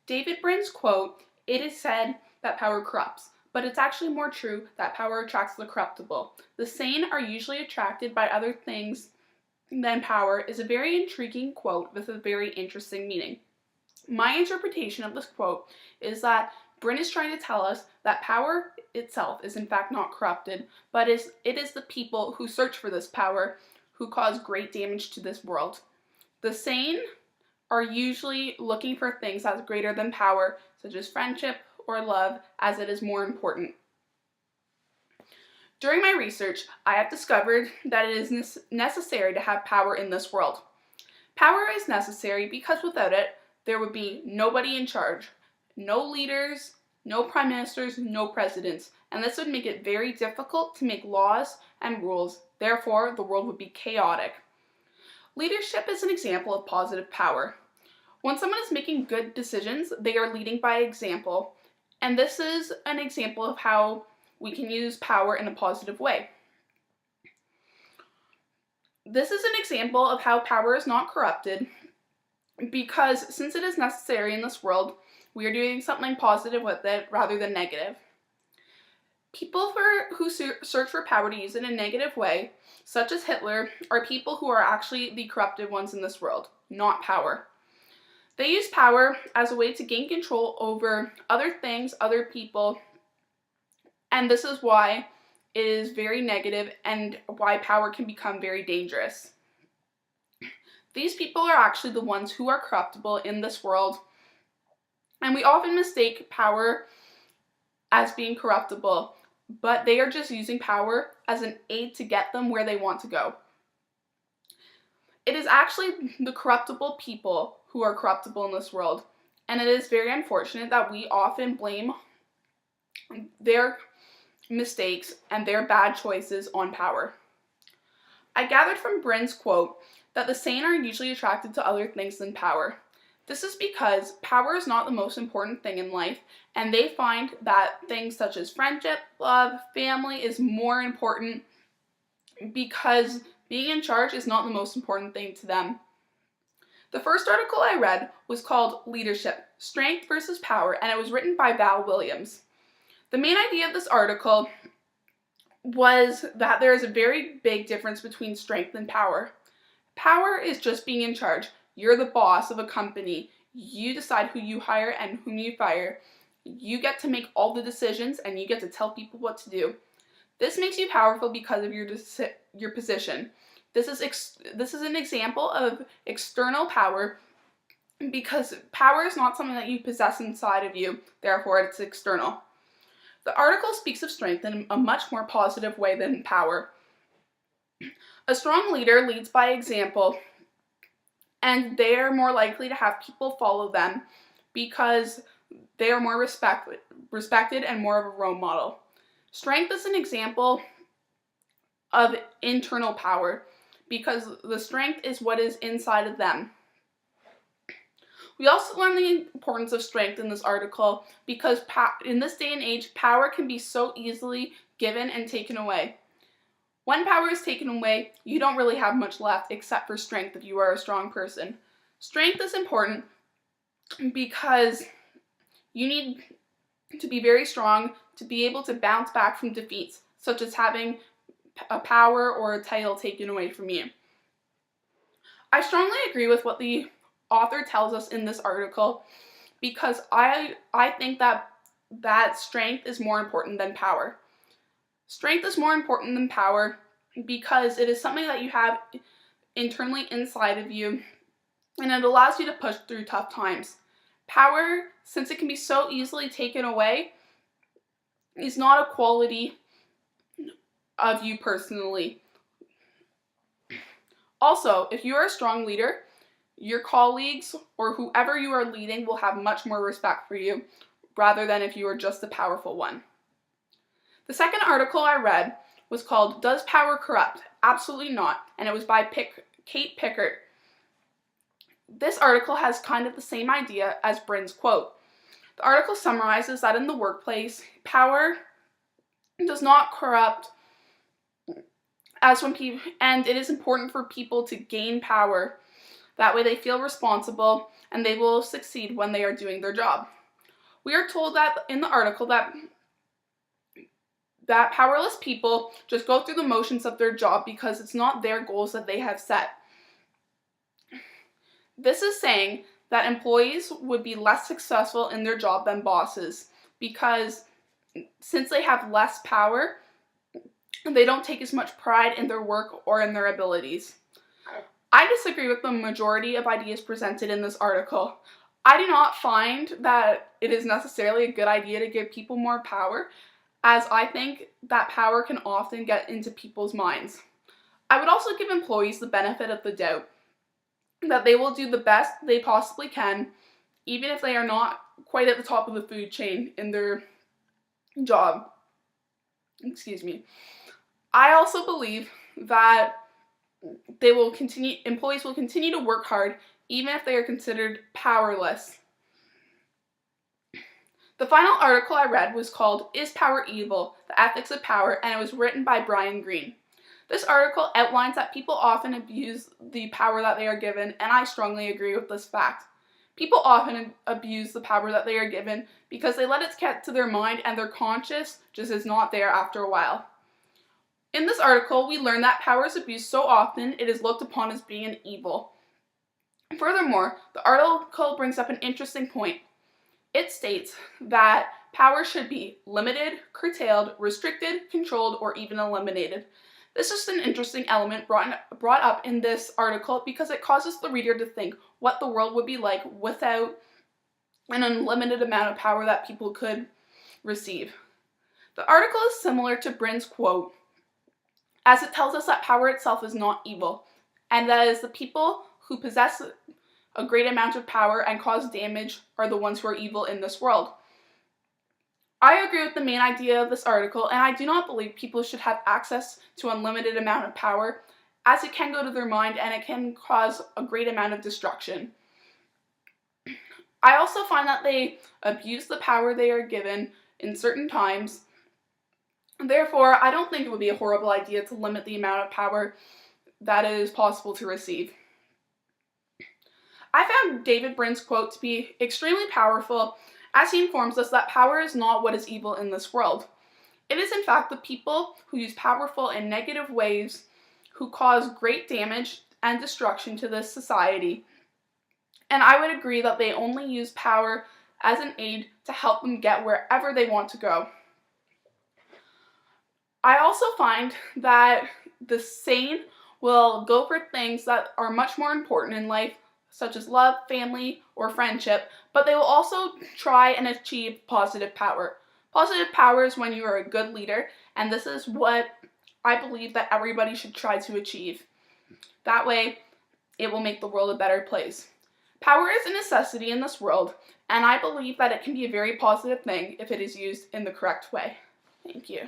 David Brin's quote, "It is said that power corrupts, but it's actually more true that power attracts the corruptible. The sane are usually attracted by other things than power," is a very intriguing quote with a very interesting meaning. My interpretation of this quote is that Brin is trying to tell us that power itself is in fact not corrupted, but it is the people who search for this power who cause great damage to this world. The sane are usually looking for things that's greater than power, such as friendship or love, as it is more important. During my research, I have discovered that it is necessary to have power in this world. Power is necessary because without it, there would be nobody in charge, no leaders, no prime ministers, no presidents, and this would make it very difficult to make laws and rules. Therefore, the world would be chaotic. Leadership is an example of positive power. When someone is making good decisions, they are leading by example, and this is an example of how we can use power in a positive way. This is an example of how power is not corrupted, because since it is necessary in this world, we are doing something positive with it rather than negative. People who search for power to use it in a negative way, such as Hitler, are people who are actually the corrupted ones in this world, not power. They use power as a way to gain control over other things, other people, and this is why it is very negative and why power can become very dangerous. These people are actually the ones who are corruptible in this world, and we often mistake power as being corruptible, but they are just using power as an aid to get them where they want to go. It is actually the corruptible people who are corruptible in this world, and it is very unfortunate that we often blame their mistakes and their bad choices on power. I gathered from Brin's quote that the sane are usually attracted to other things than power. This is because power is not the most important thing in life, and they find that things such as friendship, love, family is more important because being in charge is not the most important thing to them. The first article I read was called Leadership, Strength versus Power, and it was written by Val Williams. The main idea of this article was that there is a very big difference between strength and power. Power is just being in charge. You're the boss of a company. You decide who you hire and whom you fire. You get to make all the decisions and you get to tell people what to do. This makes you powerful because of your position. This is an example of external power because power is not something that you possess inside of you, therefore it's external. The article speaks of strength in a much more positive way than power. A strong leader leads by example, and they are more likely to have people follow them because they are more respected and more of a role model. Strength is an example of internal power because the strength is what is inside of them. We also learn the importance of strength in this article because in this day and age, power can be so easily given and taken away. When power is taken away, you don't really have much left except for strength if you are a strong person. Strength is important because you need to be very strong to be able to bounce back from defeats, such as having a power or a title taken away from you. I strongly agree with what the author tells us in this article because I think that strength is more important than power. Strength is more important than power because it is something that you have internally inside of you and it allows you to push through tough times. Power, since it can be so easily taken away, is not a quality of you personally. Also, if you are a strong leader, your colleagues or whoever you are leading will have much more respect for you rather than if you are just the powerful one. The second article I read was called Does Power Corrupt? Absolutely Not, and it was by Kate Pickert. This article has kind of the same idea as Brin's quote. The article summarizes that in the workplace, power does not corrupt and it is important for people to gain power. That way they feel responsible and they will succeed when they are doing their job. We are told that in the article that powerless people just go through the motions of their job because it's not their goals that they have set. This is saying that employees would be less successful in their job than bosses because since they have less power, they don't take as much pride in their work or in their abilities. I disagree with the majority of ideas presented in this article. I do not find that it is necessarily a good idea to give people more power, as I think that power can often get into people's minds. I would also give employees the benefit of the doubt that they will do the best they possibly can, even if they are not quite at the top of the food chain in their job. I also believe that employees will continue to work hard even if they are considered powerless. The final article I read was called "Is Power Evil? The Ethics of Power?" and it was written by Brian Greene. This article outlines that people often abuse the power that they are given, and I strongly agree with this fact. People often abuse the power that they are given because they let it get to their mind and their conscience just is not there after a while. In this article, we learn that power is abused so often it is looked upon as being an evil. Furthermore, the article brings up an interesting point. It states that power should be limited, curtailed, restricted, controlled, or even eliminated. This is an interesting element brought up in this article because it causes the reader to think what the world would be like without an unlimited amount of power that people could receive. The article is similar to Brin's quote, as it tells us that power itself is not evil, and that it is the people who possess a great amount of power and cause damage are the ones who are evil in this world. I agree with the main idea of this article, and I do not believe people should have access to an unlimited amount of power, as it can go to their mind and it can cause a great amount of destruction. I also find that they abuse the power they are given in certain times. Therefore, I don't think it would be a horrible idea to limit the amount of power that is possible to receive. I found David Brin's quote to be extremely powerful, as he informs us that power is not what is evil in this world. It is in fact the people who use powerful in negative ways who cause great damage and destruction to this society. And I would agree that they only use power as an aid to help them get wherever they want to go. I also find that the sane will go for things that are much more important in life, such as love, family, or friendship, but they will also try and achieve positive power. Positive power is when you are a good leader, and this is what I believe that everybody should try to achieve. That way, it will make the world a better place. Power is a necessity in this world, and I believe that it can be a very positive thing if it is used in the correct way. Thank you.